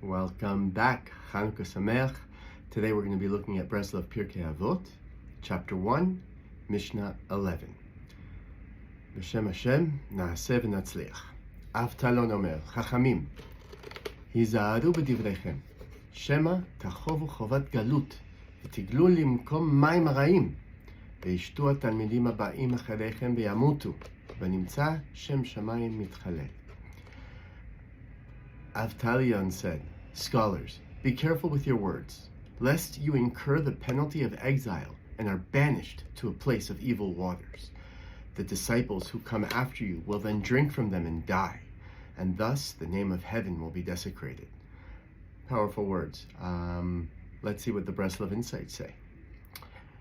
Welcome back. Chanukah Sameach. Today we're going to be looking at Breslov Pirkey Avot, chapter 1, Mishnah 11. B'Shem Hashem, na'aseh v'natzliach. Av talon omer, Chachamim, hizaharu b'divrechem, shema tachovu chovat galut, v'tiglu limkom mayim hara'im, וישתו התלמידים הבאים אחריכם וימותו, ונמצא שם שמיים מתחלל. Avtalion said, "Scholars, be careful with your words, lest you incur the penalty of exile and are banished to a place of evil waters. The disciples who come after you will then drink from them and die, and thus the name of heaven will be desecrated." Powerful words. Let's see what the Breslov insights say.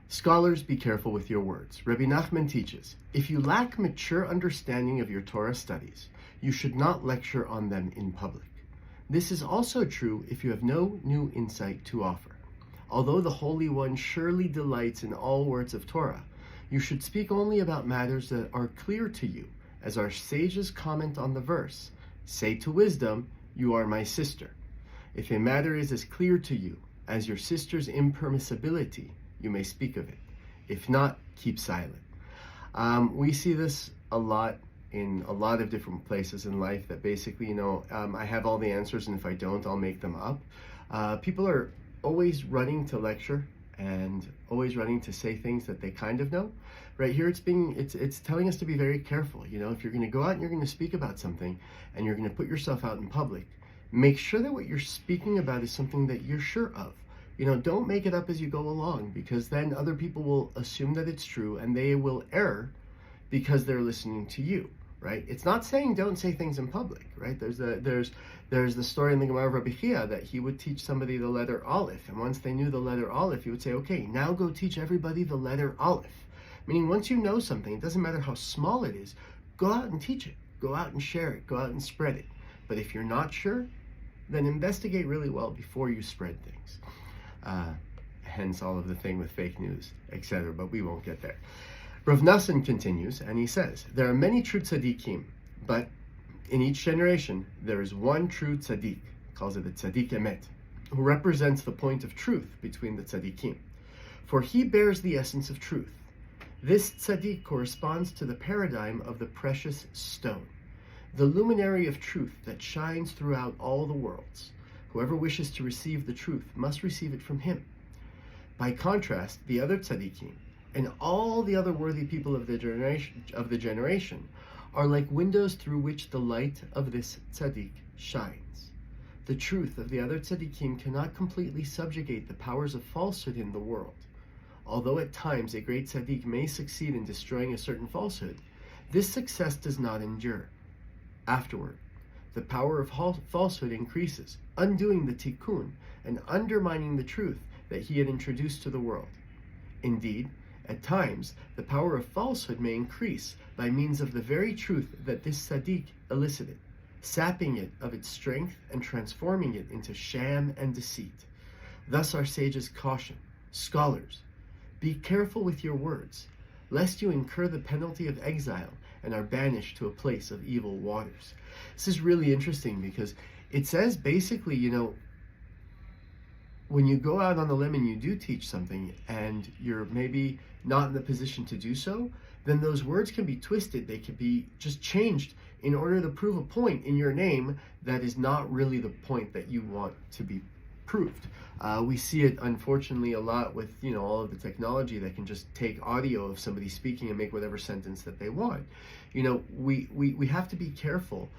Scholars, be careful with your words. Rabbi Nachman teaches, if you lack mature understanding of your Torah studies, you should not lecture on them in public. This is also true if you have no new insight to offer. Although the Holy One surely delights in all words of Torah, you should speak only about matters that are clear to you, as our sages comment on the verse, "Say to wisdom, you are my sister." If a matter is as clear to you as your sister's impermissibility, you may speak of it. If not, keep silent. We see this a lot in a lot of different places in life, that basically, I have all the answers, and if I don't, I'll make them up. People are always running to lecture and always running to say things that they kind of know. Right here, it's telling us to be very careful. If you're going to go out and you're going to speak about something and you're going to put yourself out in public, make sure that what you're speaking about is something that you're sure of. Don't make it up as you go along, because then other people will assume that it's true and they will err because they're listening to you. Right? It's not saying don't say things in public, right? There's the story in the Gemara of Rabbi Chia that he would teach somebody the letter Aleph, and once they knew the letter Aleph, he would say, okay, now go teach everybody the letter Aleph. Meaning, once you know something, it doesn't matter how small it is, go out and teach it, go out and share it, go out and spread it. But if you're not sure, then investigate really well before you spread things. Hence all of the thing with fake news, etc., but we won't get there. Rav Nassan continues, and he says, there are many true tzaddikim, but in each generation there is one true tzaddik, calls it the tzaddik emet, who represents the point of truth between the tzaddikim. For he bears the essence of truth. This tzaddik corresponds to the paradigm of the precious stone, the luminary of truth that shines throughout all the worlds. Whoever wishes to receive the truth must receive it from him. By contrast, the other tzaddikim, and all the other worthy people of the generation are like windows through which the light of this tzaddik shines. The truth of the other tzaddikim cannot completely subjugate the powers of falsehood in the world. Although at times a great tzaddik may succeed in destroying a certain falsehood, this success does not endure. Afterward, the power of falsehood increases, undoing the tikkun and undermining the truth that he had introduced to the world. Indeed, at times, the power of falsehood may increase by means of the very truth that this tzaddik elicited, sapping it of its strength and transforming it into sham and deceit. Thus our sages caution, scholars, be careful with your words, lest you incur the penalty of exile and are banished to a place of evil waters. This is really interesting because it says basically, when you go out on the limb and you do teach something and you're maybe not in the position to do so, then those words can be twisted. They can be just changed in order to prove a point in your name that is not really the point that you want to be proved. We see it, unfortunately, a lot with, all of the technology that can just take audio of somebody speaking and make whatever sentence that they want. We have to be careful,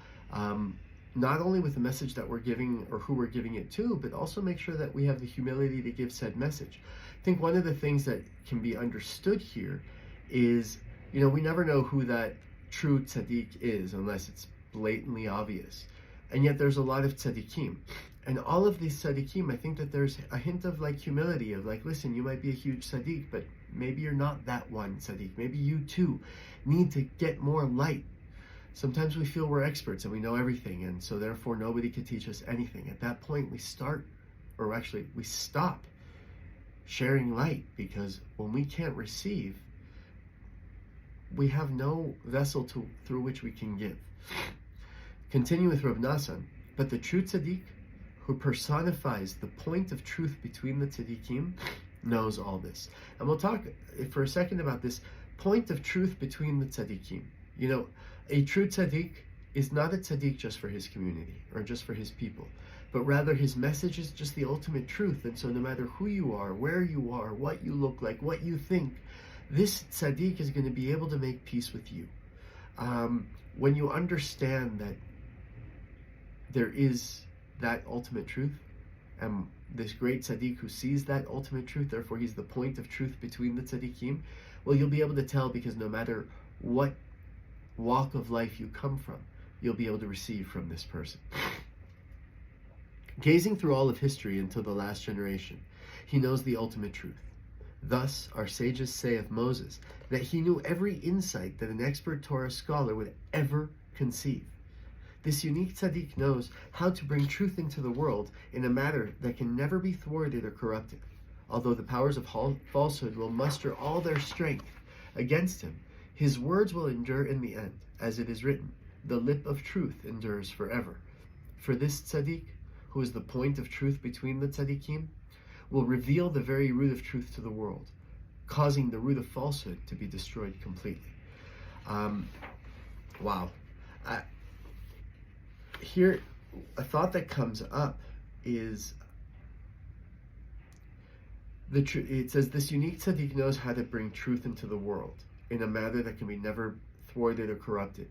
not only with the message that we're giving or who we're giving it to, but also make sure that we have the humility to give said message. I think one of the things that can be understood here is, we never know who that true tzaddik is unless it's blatantly obvious. And yet there's a lot of tzaddikim. And all of these tzaddikim, I think that there's a hint of humility, of listen, you might be a huge tzaddik, but maybe you're not that one tzaddik. Maybe you too need to get more light. Sometimes we feel we're experts and we know everything, and so therefore nobody can teach us anything. At that point we stop sharing light, because when we can't receive, we have no vessel through which we can give. Continue with Rav Nassan, but the true tzaddik, who personifies the point of truth between the tzaddikim, knows all this. And we'll talk for a second about this point of truth between the tzaddikim. You know, a true tzaddik is not a tzaddik just for his community or just for his people, but rather his message is just the ultimate truth. And so no matter who you are, where you are, what you look like, what you think, this tzaddik is going to be able to make peace with you. When you understand that there is that ultimate truth, and this great tzaddik who sees that ultimate truth, therefore he's the point of truth between the tzaddikim, well, you'll be able to tell, because no matter what walk of life you come from, you'll be able to receive from this person. Gazing through all of history until the last generation, he knows the ultimate truth. Thus, our sages say of Moses that he knew every insight that an expert Torah scholar would ever conceive. This unique tzaddik knows how to bring truth into the world in a manner that can never be thwarted or corrupted. Although the powers of falsehood will muster all their strength against him, his words will endure in the end, as it is written, "The lip of truth endures forever." For this tzaddik, who is the point of truth between the tzaddikim, will reveal the very root of truth to the world, causing the root of falsehood to be destroyed completely. Wow. Here, a thought that comes up is, it says, this unique tzaddik knows how to bring truth into the world in a manner that can be never thwarted or corrupted.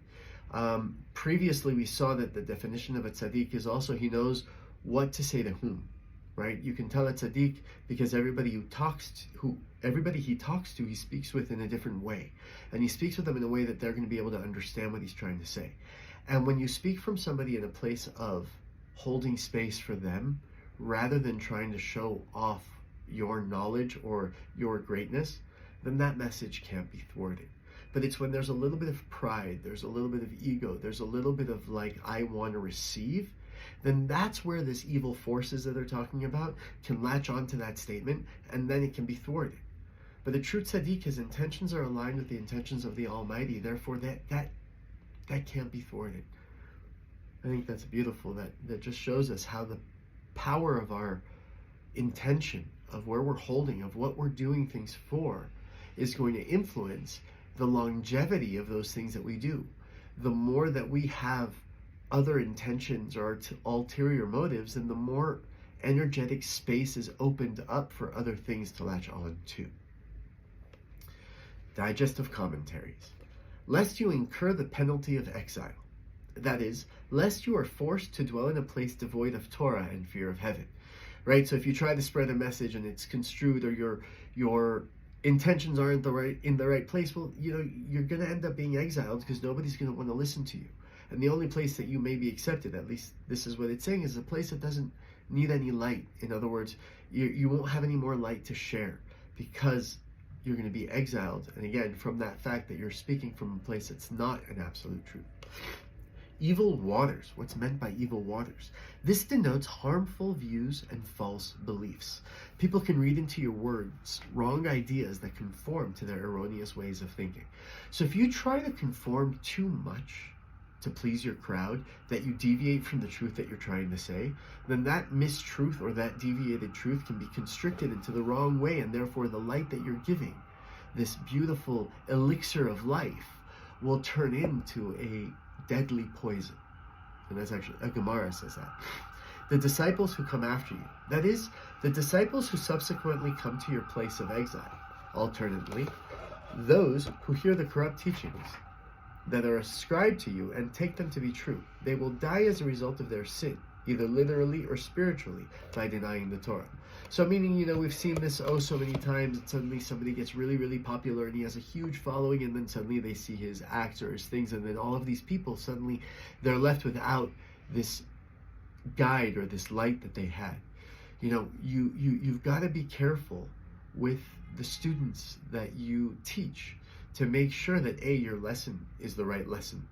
Previously, we saw that the definition of a tzaddik is also he knows what to say to whom, right? You can tell a tzaddik because everybody he talks to, he speaks with in a different way. And he speaks with them in a way that they're going to be able to understand what he's trying to say. And when you speak from somebody in a place of holding space for them, rather than trying to show off your knowledge or your greatness, then that message can't be thwarted. But it's when there's a little bit of pride, there's a little bit of ego, there's a little bit of like, I want to receive, then that's where this evil forces that they're talking about can latch onto that statement, and then it can be thwarted. But the true tzaddik, his intentions are aligned with the intentions of the Almighty, therefore that can't be thwarted. I think that's beautiful. That just shows us how the power of our intention, of where we're holding, of what we're doing things for, is going to influence the longevity of those things that we do. The more that we have other intentions or ulterior motives, then the more energetic space is opened up for other things to latch on to. Digestive commentaries. Lest you incur the penalty of exile. That is, lest you are forced to dwell in a place devoid of Torah and fear of heaven. Right? So if you try to spread a message and it's construed, or your intentions aren't in the right place, well, you're going to end up being exiled, because nobody's going to want to listen to you. And the only place that you may be accepted, at least this is what it's saying, is a place that doesn't need any light. In other words, you won't have any more light to share, because you're going to be exiled. And again, from that fact that you're speaking from a place that's not an absolute truth. Evil waters. What's meant by evil waters? This denotes harmful views and false beliefs. People can read into your words wrong ideas that conform to their erroneous ways of thinking. So if you try to conform too much to please your crowd, that you deviate from the truth that you're trying to say, then that mistruth or that deviated truth can be constricted into the wrong way, and therefore the light that you're giving, this beautiful elixir of life, will turn into a deadly poison. And that's actually, a Gemara says that. The disciples who come after you, that is, the disciples who subsequently come to your place of exile. Alternately, those who hear the corrupt teachings that are ascribed to you and take them to be true, they will die as a result of their sin, either literally or spiritually, by denying the Torah. So meaning, we've seen this so many times, and suddenly somebody gets really, really popular and he has a huge following, and then suddenly they see his acts or his things, and then all of these people, suddenly they're left without this guide or this light that they had. You've got to be careful with the students that you teach, to make sure that A, your lesson is the right lesson,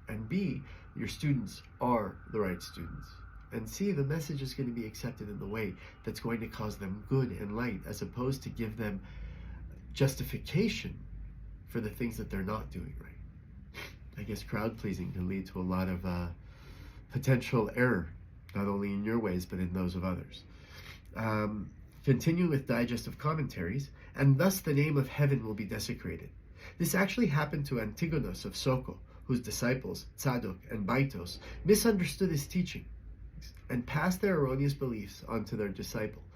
and B, your students are the right students, and C, the message is going to be accepted in the way that's going to cause them good and light, as opposed to give them justification for the things that they're not doing right. I guess crowd pleasing can lead to a lot of potential error. not only in your ways, but in those of others. Continuing with digestive commentaries, and thus the name of heaven will be desecrated. This actually happened to Antigonus of Sokol, whose disciples, Tzadok and Baitos, misunderstood his teaching and passed their erroneous beliefs onto their disciples,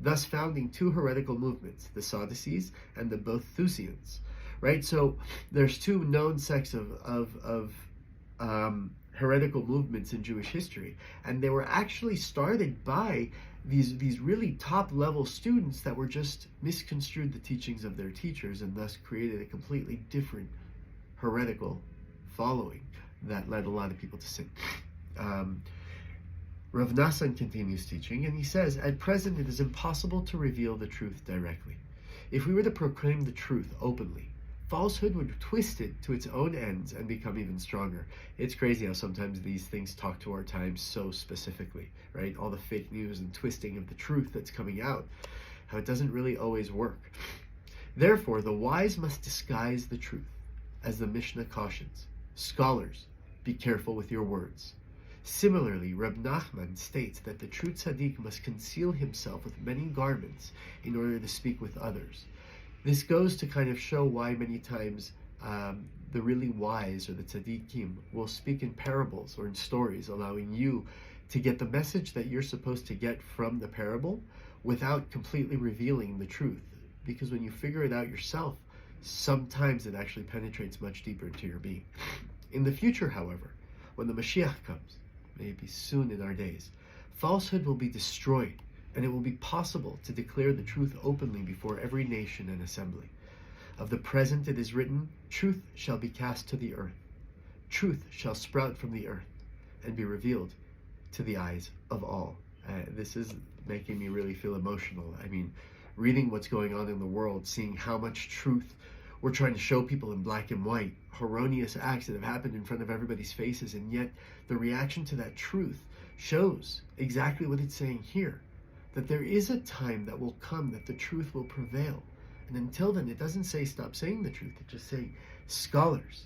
thus founding two heretical movements, the Sadducees and the Boethusians. Right? So there's two known sects of heretical movements in Jewish history, and they were actually started by these really top-level students that were just misconstrued the teachings of their teachers and thus created a completely different heretical following that led a lot of people to sin. Rav Nassan continues teaching, and he says, at present it is impossible to reveal the truth directly. If we were to proclaim the truth openly, falsehood would twist it to its own ends and become even stronger. It's crazy how sometimes these things talk to our times so specifically, right? All the fake news and twisting of the truth that's coming out, how it doesn't really always work. Therefore, the wise must disguise the truth, as the Mishnah cautions. Scholars, be careful with your words. Similarly, Reb Nachman states that the true tzaddik must conceal himself with many garments in order to speak with others. This goes to kind of show why many times the really wise or the tzaddikim will speak in parables or in stories, allowing you to get the message that you're supposed to get from the parable without completely revealing the truth. Because when you figure it out yourself, sometimes it actually penetrates much deeper into your being. In the future, however, when the Moshiach comes, maybe soon in our days, falsehood will be destroyed, and it will be possible to declare the truth openly before every nation and assembly. Of the present it is written, truth shall be cast to the earth. Truth shall sprout from the earth and be revealed to the eyes of all. This is making me really feel emotional. I mean, reading what's going on in the world, seeing how much truth we're trying to show people in black and white, erroneous acts that have happened in front of everybody's faces, and yet the reaction to that truth shows exactly what it's saying here, that there is a time that will come that the truth will prevail. And until then, it doesn't say stop saying the truth. It just says, scholars,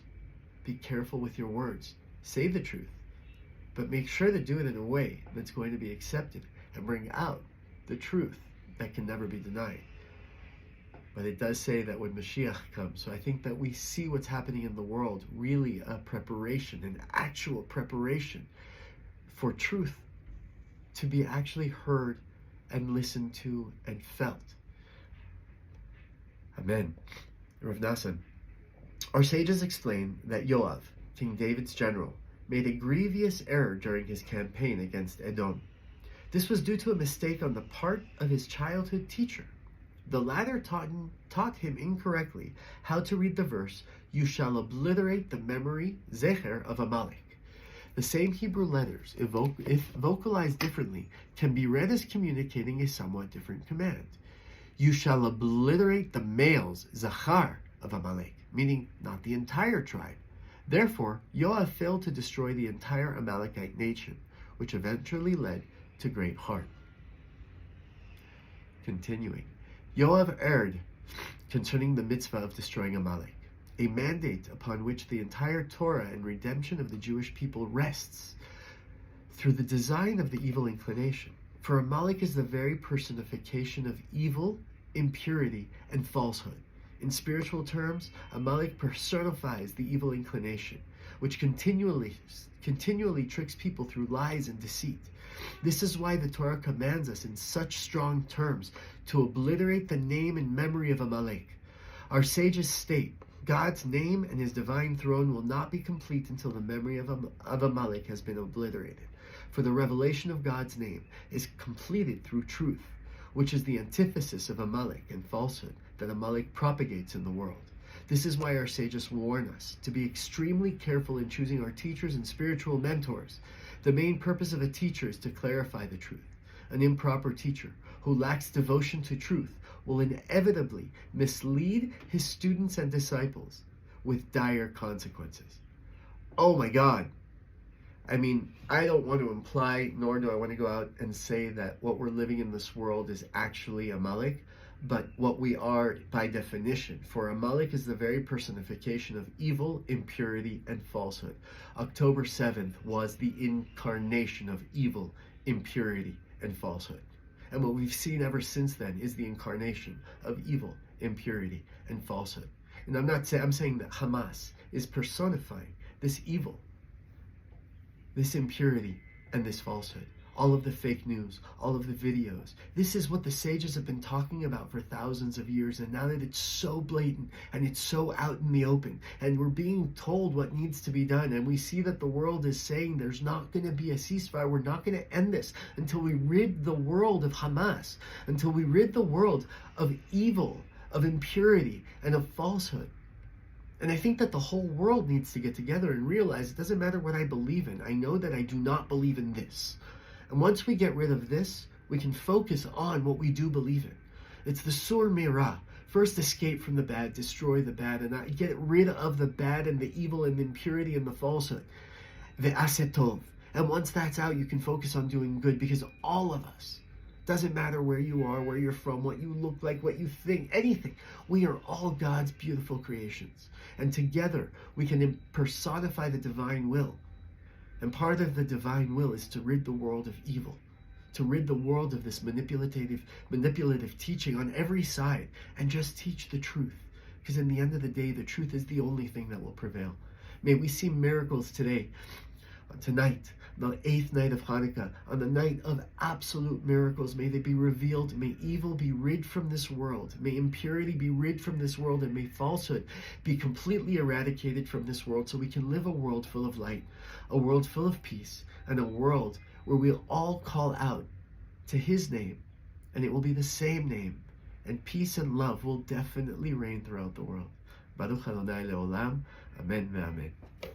be careful with your words. Say the truth, but make sure to do it in a way that's going to be accepted and bring out the truth that can never be denied. But it does say that when Moshiach comes, so I think that we see what's happening in the world, really a preparation, an actual preparation for truth to be actually heard and listened to and felt. Amen. Rav Nassan. Our sages explain that Yoav, King David's general, made a grievous error during his campaign against Edom. This was due to a mistake on the part of his childhood teacher. The latter taught him incorrectly how to read the verse, you shall obliterate the memory, zecher, of Amalek. The same Hebrew letters, if vocalized differently, can be read as communicating a somewhat different command. You shall obliterate the males, zachar, of Amalek, meaning not the entire tribe. Therefore, Yoav failed to destroy the entire Amalekite nation, which eventually led to great harm. Continuing. Yoav erred concerning the mitzvah of destroying Amalek, a mandate upon which the entire Torah and redemption of the Jewish people rests through the design of the evil inclination. For Amalek is the very personification of evil, impurity, and falsehood. In spiritual terms, Amalek personifies the evil inclination, which continually tricks people through lies and deceit. This is why the Torah commands us in such strong terms to obliterate the name and memory of Amalek. Our sages state, God's name and his divine throne will not be complete until the memory of Amalek has been obliterated. For the revelation of God's name is completed through truth, which is the antithesis of Amalek and falsehood that Amalek propagates in the world. This is why our sages warn us to be extremely careful in choosing our teachers and spiritual mentors. The main purpose of a teacher is to clarify the truth. An improper teacher who lacks devotion to truth will inevitably mislead his students and disciples with dire consequences. Oh my God. I mean, I don't want to imply, nor do I want to go out and say that what we're living in this world is actually Amalek. but what we are by definition. For Amalek is the very personification of evil, impurity, and falsehood. October 7th was the incarnation of evil, impurity, and falsehood. And what we've seen ever since then is the incarnation of evil, impurity, and falsehood. And I'm saying that Hamas is personifying this evil, this impurity, and this falsehood. All of the fake news, all of the videos. This is what the sages have been talking about for thousands of years, and now that it's so blatant and it's so out in the open, and we're being told what needs to be done, and we see that the world is saying there's not going to be a ceasefire, we're not going to end this until we rid the world of Hamas, until we rid the world of evil, of impurity, and of falsehood. And I think that the whole world needs to get together and realize it doesn't matter what I believe in. I know that I do not believe in this. And once we get rid of this, we can focus on what we do believe in. It's the Sur Mirah. First, escape from the bad, destroy the bad, and get rid of the bad and the evil and the impurity and the falsehood. The Asetov. And once that's out, you can focus on doing good, because all of us, doesn't matter where you are, where you're from, what you look like, what you think, anything. We are all God's beautiful creations. And together, we can personify the divine will. And part of the divine will is to rid the world of evil, to rid the world of this manipulative teaching on every side, and just teach the truth. Because in the end of the day, the truth is the only thing that will prevail. May we see miracles today, tonight, the 8th night of Hanukkah, on the night of absolute miracles. May they be revealed. May evil be rid from this world. May impurity be rid from this world. And may falsehood be completely eradicated from this world, so we can live a world full of light, a world full of peace, and a world where we'll all call out to His name, and it will be the same name. And peace and love will definitely reign throughout the world. Baruch Adonai Leolam. Amen ve'amen.